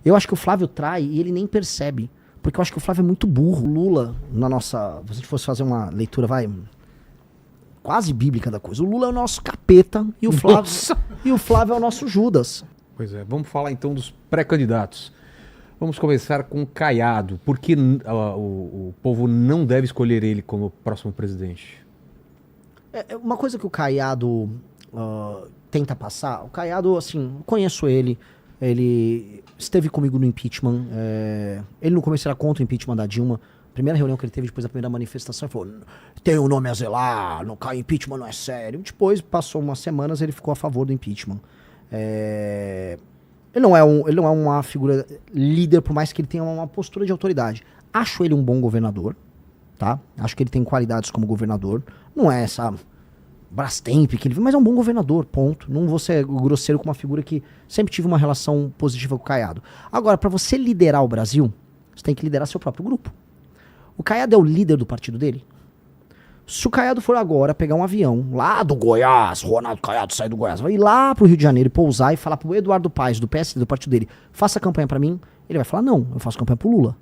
Eu acho que o Flávio trai e ele nem percebe. Porque eu acho que o Flávio é muito burro. Lula, na nossa... Se a gente fosse fazer uma leitura, quase bíblica da coisa. O Lula é o nosso capeta e o Flávio é o nosso Judas. Pois é, vamos falar então dos pré-candidatos. Vamos começar com Caiado. Por que o povo não deve escolher ele como próximo presidente? Uma coisa que o Caiado tenta passar, o Caiado, assim, conheço ele esteve comigo no impeachment, ele no começo era contra o impeachment da Dilma. Primeira reunião que ele teve depois da primeira manifestação, ele falou, tem um nome a zelar, não cai impeachment, não é sério. Depois, passou umas semanas, ele ficou a favor do impeachment. Ele não é uma figura líder, por mais que ele tenha uma postura de autoridade. Acho ele um bom governador, tá? Acho que ele tem qualidades como governador. Não é essa Brastemp que ele... Mas é um bom governador, ponto. Não vou ser grosseiro com uma figura que sempre tive uma relação positiva com o Caiado. Agora, para você liderar o Brasil, você tem que liderar seu próprio grupo. O Caiado é o líder do partido dele? Se o Caiado for agora pegar um avião lá do Goiás, Ronaldo Caiado sai do Goiás, vai ir lá pro Rio de Janeiro e pousar e falar pro Eduardo Paes, do PSD, do partido dele, faça campanha pra mim, ele vai falar, não, eu faço campanha pro Lula.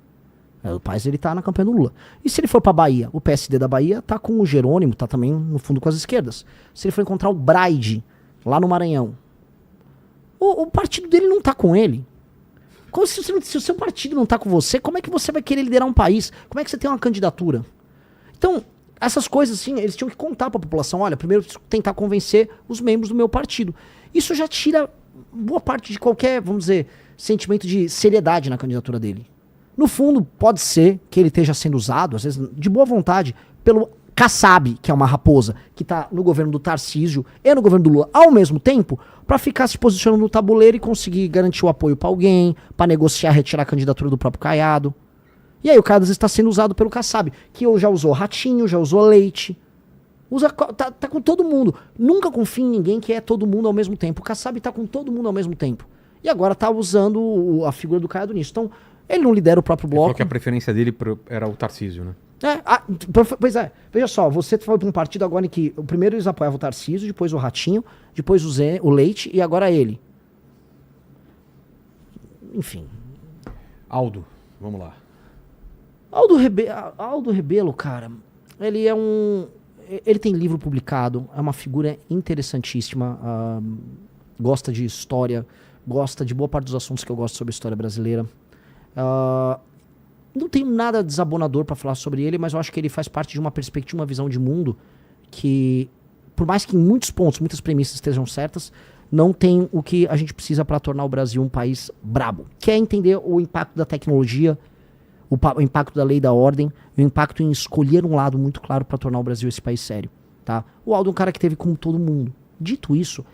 O Paes, ele tá na campanha do Lula. E se ele for pra Bahia, o PSD da Bahia tá com o Jerônimo, tá também no fundo com as esquerdas. Se ele for encontrar o Braide, lá no Maranhão, o partido dele não tá com ele. Se o seu partido não tá com você, como é que você vai querer liderar um país? Como é que você tem uma candidatura? Então, essas coisas, assim, eles tinham que contar pra população. Olha, primeiro tentar convencer os membros do meu partido. Isso já tira boa parte de qualquer, vamos dizer, sentimento de seriedade na candidatura dele. No fundo, pode ser que ele esteja sendo usado, às vezes, de boa vontade, pelo Kassab, que é uma raposa, que tá no governo do Tarcísio e no governo do Lula ao mesmo tempo, pra ficar se posicionando no tabuleiro e conseguir garantir o apoio pra alguém, pra negociar, retirar a candidatura do próprio Caiado. E aí o Caiado às vezes está sendo usado pelo Kassab, que já usou Ratinho, já usou Leite. Tá com todo mundo. Nunca confia em ninguém que é todo mundo ao mesmo tempo. O Kassab tá com todo mundo ao mesmo tempo. E agora tá usando a figura do Caiado nisso. Então, ele não lidera o próprio bloco. Porque a preferência dele era o Tarcísio, né? Pois é. Veja só, você foi para um partido agora em que o primeiro eles apoiavam o Tarcísio, depois o Ratinho, depois o Leite e agora ele. Enfim. Aldo, vamos lá. Aldo Rebelo, cara, ele tem livro publicado, é uma figura interessantíssima, gosta de história, gosta de boa parte dos assuntos que eu gosto sobre a história brasileira. Não tenho nada desabonador pra falar sobre ele, mas eu acho que ele faz parte de uma perspectiva, uma visão de mundo que, por mais que em muitos pontos, muitas premissas estejam certas, não tem o que a gente precisa para tornar o Brasil um país brabo. Quer entender o impacto da tecnologia, o impacto da lei da ordem, o impacto em escolher um lado muito claro para tornar o Brasil esse país sério, tá? O Aldo é um cara que teve como todo mundo. Dito isso,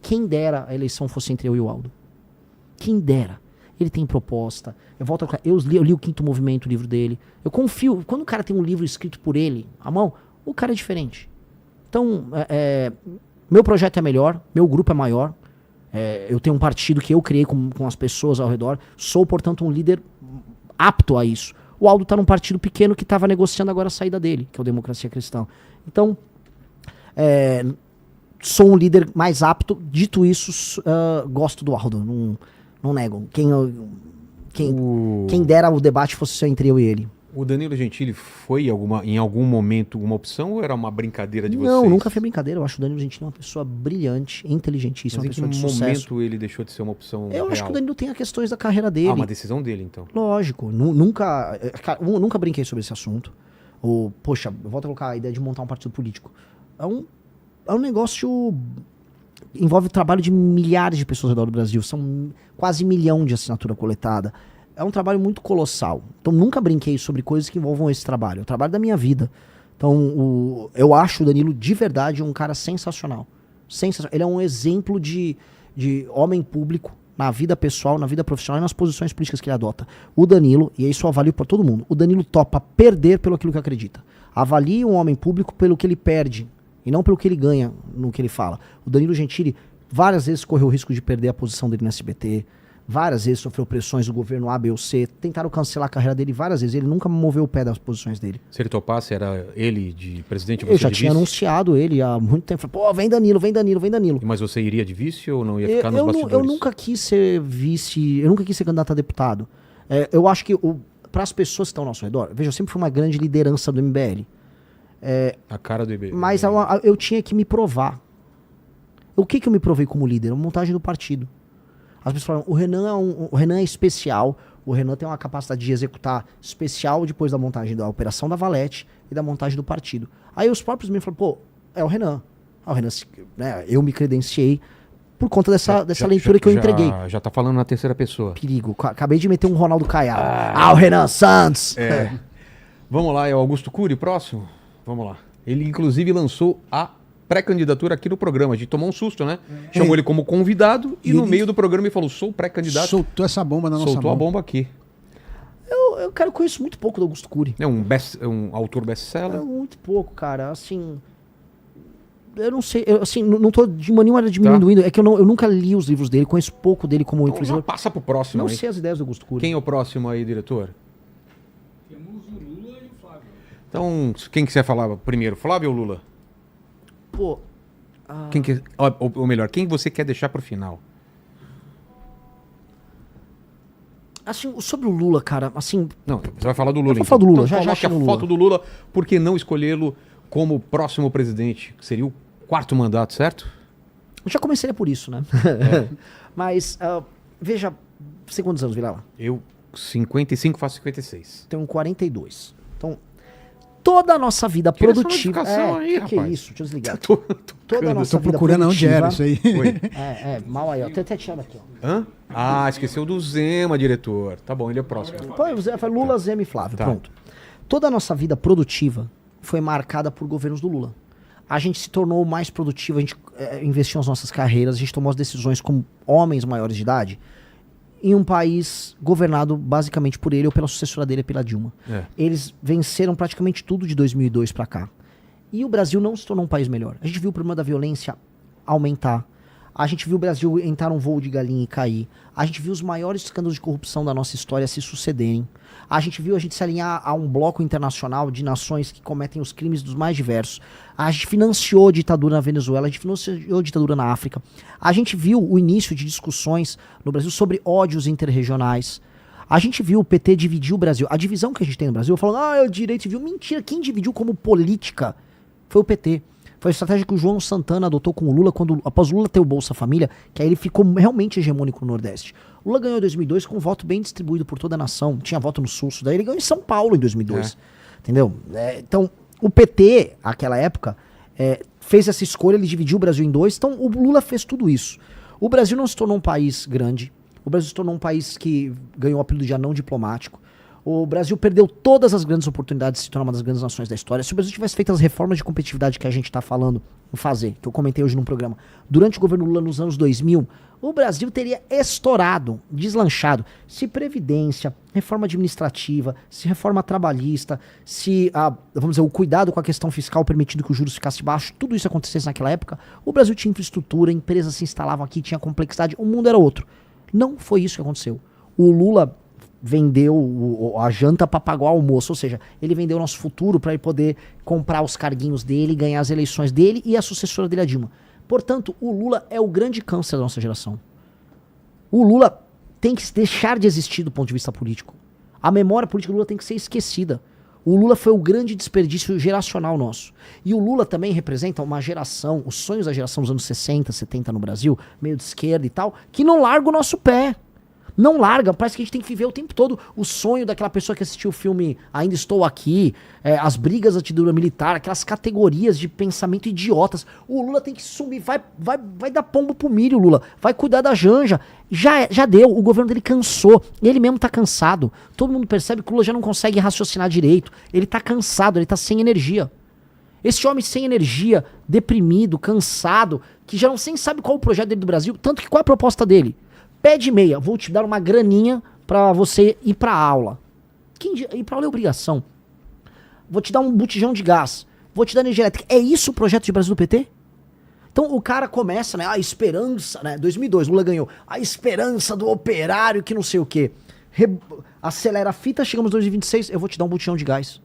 quem dera a eleição fosse entre eu e o Aldo. Quem dera. Ele tem proposta. Eu li o Quinto Movimento, o livro dele. Eu confio. Quando o cara tem um livro escrito por ele, à mão, o cara é diferente. Então, meu projeto é melhor, meu grupo é maior. Eu tenho um partido que eu criei com as pessoas ao redor. Sou, portanto, um líder apto a isso. O Aldo tá num partido pequeno que estava negociando agora a saída dele, que é o Democracia Cristã. Então, sou um líder mais apto. Dito isso, gosto do Aldo. Não nego. Quem dera o debate fosse só entre eu e ele. O Danilo Gentili foi em algum momento uma opção ou era uma brincadeira de vocês? Não, nunca foi brincadeira. Eu acho o Danilo Gentili uma pessoa brilhante, inteligentíssima, uma pessoa de sucesso. Mas em que momento ele deixou de ser uma opção real? Acho que o Danilo tem as questões da carreira dele. Uma decisão dele, então. Lógico. Nunca brinquei sobre esse assunto. Poxa, eu volto a colocar a ideia de montar um partido político. É um negócio... Envolve o trabalho de milhares de pessoas ao redor do Brasil. São quase 1 milhão de assinatura coletada. É um trabalho muito colossal. Então, nunca brinquei sobre coisas que envolvam esse trabalho. É o trabalho da minha vida. Então, eu acho o Danilo, de verdade, um cara sensacional. Ele é um exemplo de homem público na vida pessoal, na vida profissional e nas posições políticas que ele adota. O Danilo, e isso eu avalio para todo mundo, o Danilo topa perder pelo aquilo que acredita. Avalie um homem público pelo que ele perde e não pelo que ele ganha no que ele fala. O Danilo Gentili várias vezes correu o risco de perder a posição dele no SBT, várias vezes sofreu pressões do governo A, B ou C, tentaram cancelar a carreira dele várias vezes, ele nunca moveu o pé das posições dele. Se ele topasse, era ele de presidente e Eu você já de tinha vice? anunciado ele há muito tempo, falei, pô, vem Danilo, vem Danilo, vem Danilo. Mas você iria de vice ou não ia ficar nos Eu bastidores? nunca quis ser vice, eu nunca quis ser candidato a deputado. Eu acho que para as pessoas que estão ao nosso redor, veja, eu sempre fui uma grande liderança do MBL. A cara do IB. Mas eu tinha que me provar. O que eu me provei como líder? A montagem do partido. As pessoas falam, o Renan é especial, o Renan tem uma capacidade de executar especial depois da montagem da operação da Valete e da montagem do partido. Aí os próprios me falaram, pô, é o Renan. O Renan, né, eu me credenciei por conta dessa leitura que eu entreguei. Já tá falando na terceira pessoa. Perigo. Acabei de meter um Ronaldo Caiado. O Renan Santos! Vamos lá, é o Augusto Cury, próximo? Vamos lá. Ele, inclusive, lançou a pré-candidatura aqui no programa. A gente tomou um susto, né? Chamou ele como convidado e no meio do programa ele falou, sou pré-candidato. Soltou essa bomba na nossa mão. Soltou a bomba aqui. Eu conheço muito pouco do Augusto Cury. É um autor best-seller. Muito pouco, cara. Assim... Eu não sei, não tô de nenhuma maneira diminuindo. É que eu nunca li os livros dele, conheço pouco dele como Então já influenciador. passa pro próximo Não aí. sei as ideias do Augusto Cury. Quem é o próximo aí, diretor? Temos o Lula e o Flávio. Então, quem que você falar primeiro, Flávio ou Lula? Pô, Ou melhor, quem você quer deixar pro final? assim, sobre o Lula, cara, assim... Não, você vai falar do Lula. Eu vou falar do Lula, já coloque chego a no foto Lula. do Lula, por que não escolhê-lo como próximo presidente? Que seria o 4º mandato, certo? Eu já comecei por isso, né? Mas, veja, você quantos anos, Vilela? Eu, 55, faço 56. Tenho 42. Então, toda a nossa vida Tira essa produtiva... notificação aí, que rapaz. isso? Deixa eu desligar. Tô Toda a nossa Tô vida procurando onde produtiva... era isso aí. Oi. mal aí, ó. Tô até tirando aqui, ó. Hã? Ah, esqueceu do Zema, diretor. Tá bom, ele é o próximo. Pô, foi Lula, Zema e Flávio, Tá. pronto. Toda a nossa vida produtiva foi marcada por governos do Lula. A gente se tornou mais produtivo, a gente investiu nas nossas carreiras, a gente tomou as decisões como homens maiores de idade em um país governado basicamente por ele ou pela sucessora dele, pela Dilma. Eles venceram praticamente tudo de 2002 pra cá. E o Brasil não se tornou um país melhor. A gente viu o problema da violência aumentar. A gente viu o Brasil entrar num voo de galinha e cair. A gente viu os maiores escândalos de corrupção da nossa história se sucederem. A gente viu a gente se alinhar a um bloco internacional de nações que cometem os crimes dos mais diversos. A gente financiou a ditadura na Venezuela, a gente financiou a ditadura na África. A gente viu o início de discussões no Brasil sobre ódios interregionais. A gente viu o PT dividir o Brasil. A divisão que a gente tem no Brasil, falando, é o direito civil. Mentira, quem dividiu como política foi o PT. Foi a estratégia que o João Santana adotou com o Lula após o Lula ter o Bolsa Família, que aí ele ficou realmente hegemônico no Nordeste. O Lula ganhou em 2002 com um voto bem distribuído por toda a nação. Tinha voto no Sul, daí ele ganhou em São Paulo em 2002. Entendeu? Então, o PT, naquela época, fez essa escolha, ele dividiu o Brasil em dois. Então, o Lula fez tudo isso. O Brasil não se tornou um país grande. O Brasil se tornou um país que ganhou o apelido de anão diplomático. O Brasil perdeu todas as grandes oportunidades de se tornar uma das grandes nações da história. Se o Brasil tivesse feito as reformas de competitividade que a gente está falando em fazer, que eu comentei hoje num programa, durante o governo Lula nos anos 2000, o Brasil teria estourado, deslanchado. Se previdência, reforma administrativa, se reforma trabalhista, se, vamos dizer, o cuidado com a questão fiscal permitindo que os juros ficassem baixos, tudo isso acontecesse naquela época, o Brasil tinha infraestrutura, empresas se instalavam aqui, tinha complexidade, o mundo era outro. Não foi isso que aconteceu. O Lula vendeu a janta para pagar o almoço, ou seja, ele vendeu o nosso futuro para ele poder comprar os carguinhos dele, ganhar as eleições dele e a sucessora dele, a Dilma. Portanto, o Lula é o grande câncer da nossa geração. O Lula tem que deixar de existir do ponto de vista político. A memória política do Lula tem que ser esquecida. O Lula foi o grande desperdício geracional nosso. E o Lula também representa uma geração, os sonhos da geração dos anos 60, 70 no Brasil, meio de esquerda e tal, que não larga o nosso pé. Não larga, parece que a gente tem que viver o tempo todo o sonho daquela pessoa que assistiu o filme Ainda Estou Aqui, as brigas da ditadura militar, aquelas categorias de pensamento idiotas. O Lula tem que sumir, vai dar pombo pro milho, Lula, vai cuidar da Janja. Já deu, o governo dele cansou, ele mesmo tá cansado. Todo mundo percebe que o Lula já não consegue raciocinar direito, ele tá cansado, ele tá sem energia. Esse homem sem energia, deprimido, cansado, que já não nem sabe qual é o projeto dele do Brasil, tanto que qual é a proposta dele? Pé de meia, vou te dar uma graninha pra você ir pra aula. Ir pra aula é obrigação. Vou te dar um botijão de gás. Vou te dar energia elétrica. É isso o projeto de Brasil do PT? Então o cara começa, né? A esperança, né? 2002, Lula ganhou. A esperança do operário que não sei o quê. Acelera a fita, chegamos em 2026, eu vou te dar um botijão de gás.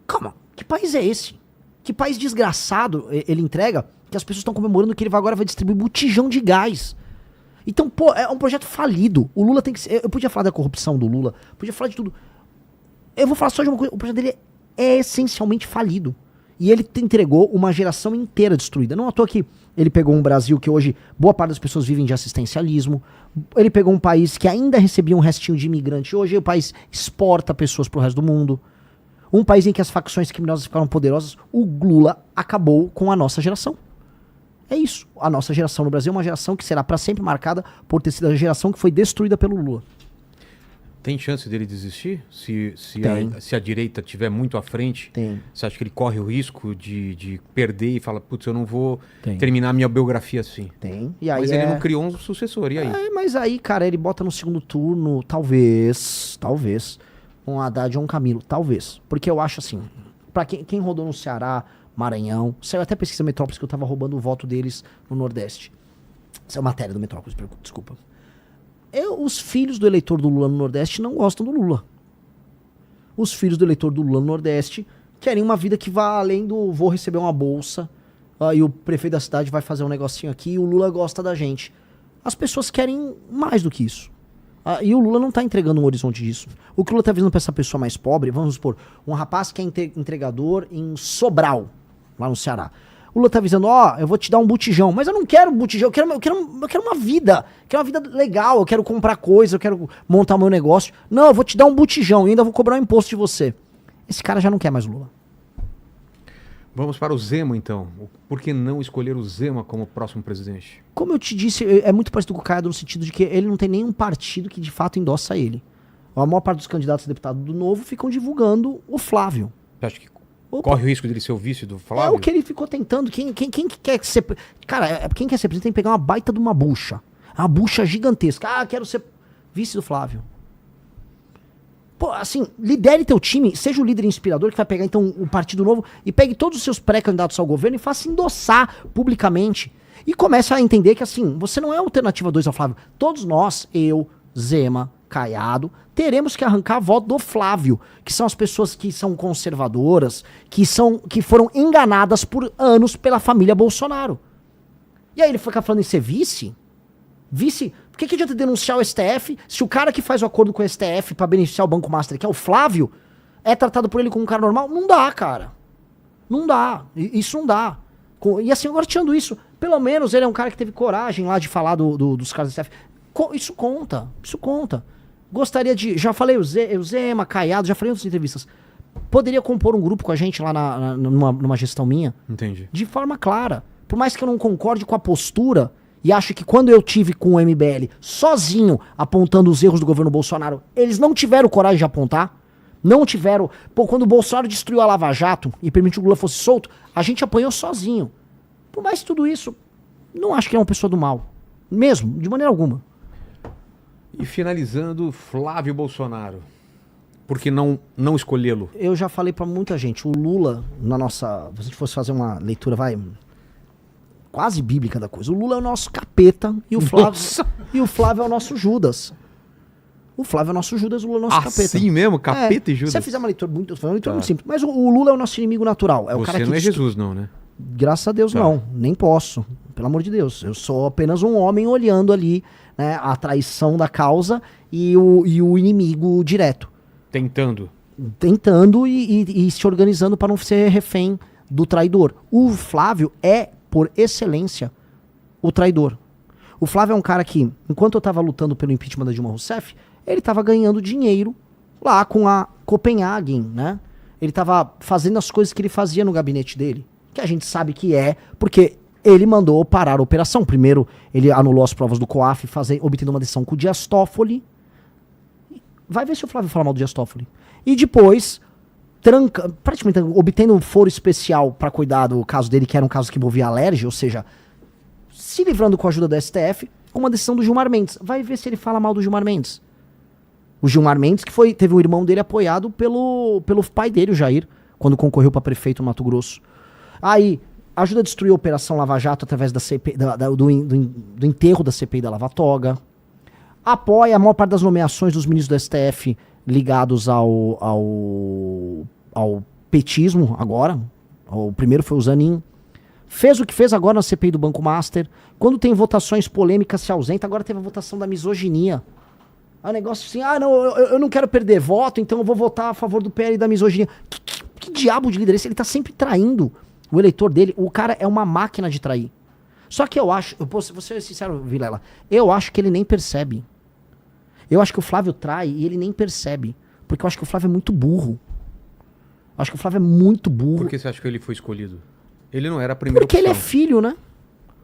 Calma, que país é esse? Que país desgraçado ele entrega que as pessoas estão comemorando que ele agora vai distribuir botijão de gás. Então, pô, é um projeto falido. O Lula tem que ser... Eu podia falar da corrupção do Lula, podia falar de tudo. Eu vou falar só de uma coisa. O projeto dele é essencialmente falido. E ele entregou uma geração inteira destruída. Não à toa que ele pegou um Brasil que hoje boa parte das pessoas vivem de assistencialismo. Ele pegou um país que ainda recebia um restinho de imigrante. Hoje o país exporta pessoas pro resto do mundo. Um país em que as facções criminosas ficaram poderosas. O Lula acabou com a nossa geração. É isso. A nossa geração no Brasil é uma geração que será para sempre marcada por ter sido a geração que foi destruída pelo Lula. Tem chance dele desistir? Se a direita estiver muito à frente, Tem. você acha que ele corre o risco de perder e fala, putz, eu não vou terminar minha biografia assim? Tem. E aí Mas ele não criou um sucessor, e aí? Mas aí, cara, ele bota no segundo turno, talvez, um Haddad ou um Camilo, talvez. Porque eu acho assim, pra quem rodou no Ceará, Maranhão, saiu até pesquisa Metrópolis que eu tava roubando o voto deles no Nordeste. Isso é matéria do Metrópolis, desculpa. Os filhos do eleitor do Lula no Nordeste não gostam do Lula. Os filhos do eleitor do Lula no Nordeste querem uma vida que vá além do vou receber uma bolsa e o prefeito da cidade vai fazer um negocinho aqui e o Lula gosta da gente. As pessoas querem mais do que isso. E o Lula não tá entregando um horizonte disso. O que o Lula tá visando pra essa pessoa mais pobre, vamos supor, um rapaz que é entregador em Sobral, lá no Ceará. O Lula tá avisando, eu vou te dar um botijão. Mas eu não quero botijão, eu quero uma vida. Eu quero uma vida legal, eu quero comprar coisa, eu quero montar o meu negócio. Não, eu vou te dar um botijão e ainda vou cobrar um imposto de você. Esse cara já não quer mais o Lula. Vamos para o Zema, então. Por que não escolher o Zema como próximo presidente? Como eu te disse, é muito parecido com o Caiado no sentido de que ele não tem nenhum partido que de fato endossa ele. A maior parte dos candidatos a deputado do Novo ficam divulgando o Flávio. Você acha que corre o risco dele ser o vice do Flávio? É o que ele ficou tentando. Quem quer ser... Cara, quem quer ser presidente tem que pegar uma baita de uma bucha. Uma bucha gigantesca. Quero ser vice do Flávio. Pô, assim, lidere teu time, seja o líder inspirador que vai pegar então o Partido Novo e pegue todos os seus pré-candidatos ao governo e faça endossar publicamente. E comece a entender que assim, você não é a alternativa 2 ao Flávio. Todos nós, eu, Zema, Caiado, teremos que arrancar voto do Flávio, que são as pessoas que são conservadoras, que foram enganadas por anos pela família Bolsonaro. E aí ele fica falando em ser vice? Vice? Por que adianta denunciar o STF se o cara que faz o acordo com o STF pra beneficiar o Banco Master, que é o Flávio, é tratado por ele como um cara normal? Não dá, cara. Não dá. Isso não dá. E assim, agora tirando isso, pelo menos ele é um cara que teve coragem lá de falar dos caras do STF. Isso conta. Isso conta. Gostaria de... Já falei o Zema, Caiado, já falei em outras entrevistas. Poderia compor um grupo com a gente lá numa gestão minha? Entendi. De forma clara. Por mais que eu não concorde com a postura e acho que quando eu tive com o MBL sozinho apontando os erros do governo Bolsonaro, eles não tiveram coragem de apontar. Não tiveram... Pô, quando o Bolsonaro destruiu a Lava Jato e permitiu que o Lula fosse solto, a gente apanhou sozinho. Por mais tudo isso, não acho que ele é uma pessoa do mal. Mesmo, de maneira alguma. E finalizando, Flávio Bolsonaro. Por que não escolhê-lo? Eu já falei pra muita gente, o Lula, se a gente fosse fazer uma leitura, quase bíblica da coisa, o Lula é o nosso capeta e o Flávio é o nosso Judas. O Flávio é o nosso Judas, o Lula é o nosso capeta. Assim mesmo? Capeta e Judas? Se você fizer uma leitura muito simples, mas o Lula é o nosso inimigo natural. É o você cara que não é Jesus, não, né? Graças a Deus, não. Nem posso. Pelo amor de Deus. Eu sou apenas um homem olhando ali, né, a traição da causa e o inimigo direto. Tentando E se organizando para não ser refém do traidor. O Flávio é, por excelência, o traidor. O Flávio é um cara que, enquanto eu estava lutando pelo impeachment da Dilma Rousseff, ele estava ganhando dinheiro lá com a Copenhagen, né? Ele estava fazendo as coisas que ele fazia no gabinete dele. Que a gente sabe que é, porque ele mandou parar a operação. Primeiro, ele anulou as provas do COAF, obtendo uma decisão com o Dias Toffoli. Vai ver se o Flávio fala mal do Dias Toffoli. E depois, praticamente obtendo um foro especial para cuidar do caso dele, que era um caso que envolvia alergia, ou seja, se livrando com a ajuda do STF, com uma decisão do Gilmar Mendes. Vai ver se ele fala mal do Gilmar Mendes. O Gilmar Mendes, que teve um irmão dele apoiado pelo pai dele, o Jair, quando concorreu para prefeito no Mato Grosso. Aí, ajuda a destruir a Operação Lava Jato através da CPI, do enterro da CPI da Lava Toga. Apoia a maior parte das nomeações dos ministros do STF ligados ao petismo agora. O primeiro foi o Zanin. Fez o que fez agora na CPI do Banco Master. Quando tem votações polêmicas, se ausenta. Agora teve a votação da misoginia. É um negócio assim, eu não quero perder voto, então eu vou votar a favor do PL e da misoginia. Que diabo de líder é esse? Ele tá sempre traindo o eleitor dele. O cara é uma máquina de trair. Só que eu acho, vou ser sincero, Vilela, eu acho que ele nem percebe. Eu acho que o Flávio trai e ele nem percebe. Porque eu acho que o Flávio é muito burro. Acho que o Flávio é muito burro. Por que você acha que ele foi escolhido? Ele não era a primeira Porque opção. ele é filho, né?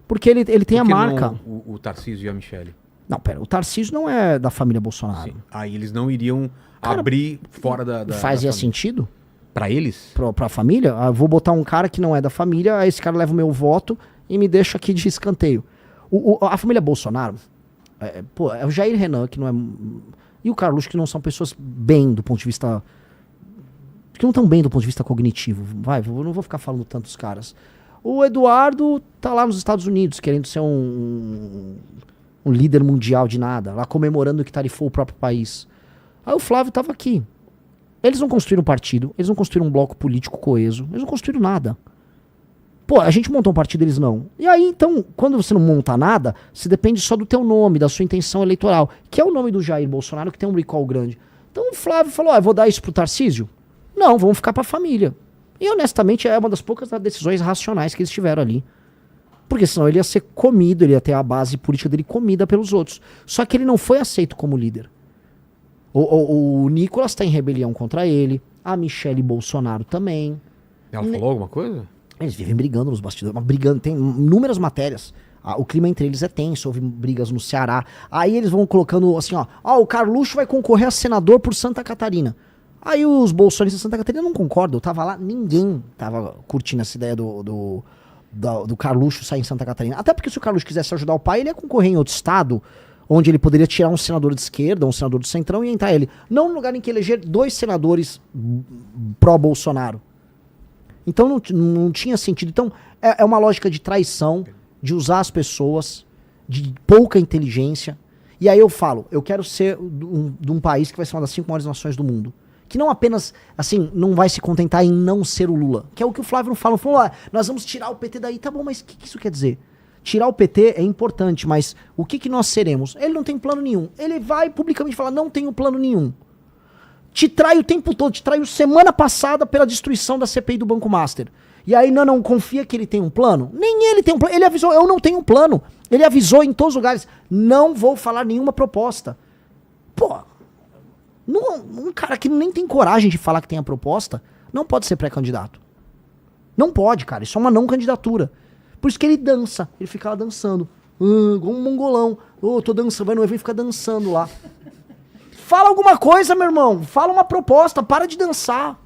Porque ele tem a marca. Não, o Tarcísio e a Michele. Não, pera, o Tarcísio não é da família Bolsonaro. Sim. Aí eles não iriam Cara, abrir fora da Fazia da família. sentido? Pra eles? Pra família? Eu vou botar um cara que não é da família, aí esse cara leva o meu voto e me deixa aqui de escanteio. A família Bolsonaro, é o Jair Renan, que não é... E o Carlos, que não são pessoas bem do ponto de vista... Que não estão bem do ponto de vista cognitivo. Eu não vou ficar falando tantos caras. O Eduardo tá lá nos Estados Unidos, querendo ser um líder mundial de nada, lá comemorando que tarifou o próprio país. Aí o Flávio tava aqui. Eles não construíram um partido, eles não construíram um bloco político coeso, eles não construíram nada. Pô, a gente montou um partido, eles não. E aí, então, quando você não monta nada, você depende só do teu nome, da sua intenção eleitoral, que é o nome do Jair Bolsonaro, que tem um recall grande. Então o Flávio falou, eu vou dar isso pro Tarcísio? Não, vamos ficar pra família. E honestamente, é uma das poucas decisões racionais que eles tiveram ali. Porque senão ele ia ser comido, ele ia ter a base política dele comida pelos outros. Só que ele não foi aceito como líder. O Nicolas tá em rebelião contra ele, a Michele Bolsonaro também. Ela falou alguma coisa? Eles vivem brigando nos bastidores, mas brigando, tem inúmeras matérias. O clima entre eles é tenso, houve brigas no Ceará. Aí eles vão colocando assim, o Carluxo vai concorrer a senador por Santa Catarina. Aí os bolsonaristas de Santa Catarina não concordam, eu tava lá, ninguém tava curtindo essa ideia do Carluxo sair em Santa Catarina. Até porque se o Carluxo quisesse ajudar o pai, ele ia concorrer em outro estado, onde ele poderia tirar um senador de esquerda, um senador do centrão e entrar ele. Não no lugar em que eleger 2 senadores pró-Bolsonaro. Então não tinha sentido. Então é uma lógica de traição, de usar as pessoas, de pouca inteligência. E aí eu falo, eu quero ser de um país que vai ser uma das 5 maiores nações do mundo. Que não apenas, assim, não vai se contentar em não ser o Lula. Que é o que o Flávio não fala. Falou, nós vamos tirar o PT daí. Tá bom, mas o que isso quer dizer? Tirar o PT é importante, mas o que nós seremos? Ele não tem plano nenhum. Ele vai publicamente falar, não tenho plano nenhum. Te trai o tempo todo. Te traiu semana passada pela destruição da CPI do Banco Master. E aí não confia que ele tem um plano? Nem ele tem um plano. Ele avisou, eu não tenho um plano. Ele avisou em todos os lugares, não vou falar nenhuma proposta. Pô... Um cara que nem tem coragem de falar que tem a proposta não pode ser pré-candidato. Não pode, cara. Isso é uma não candidatura. Por isso que ele dança. Ele fica lá dançando. Igual um mongolão. Tô dançando. Vai no evento e fica dançando lá. Fala alguma coisa, meu irmão. Fala uma proposta. Para de dançar.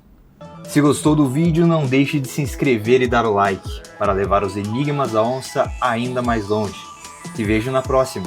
Se gostou do vídeo, não deixe de se inscrever e dar o like para levar os enigmas da onça ainda mais longe. Te vejo na próxima.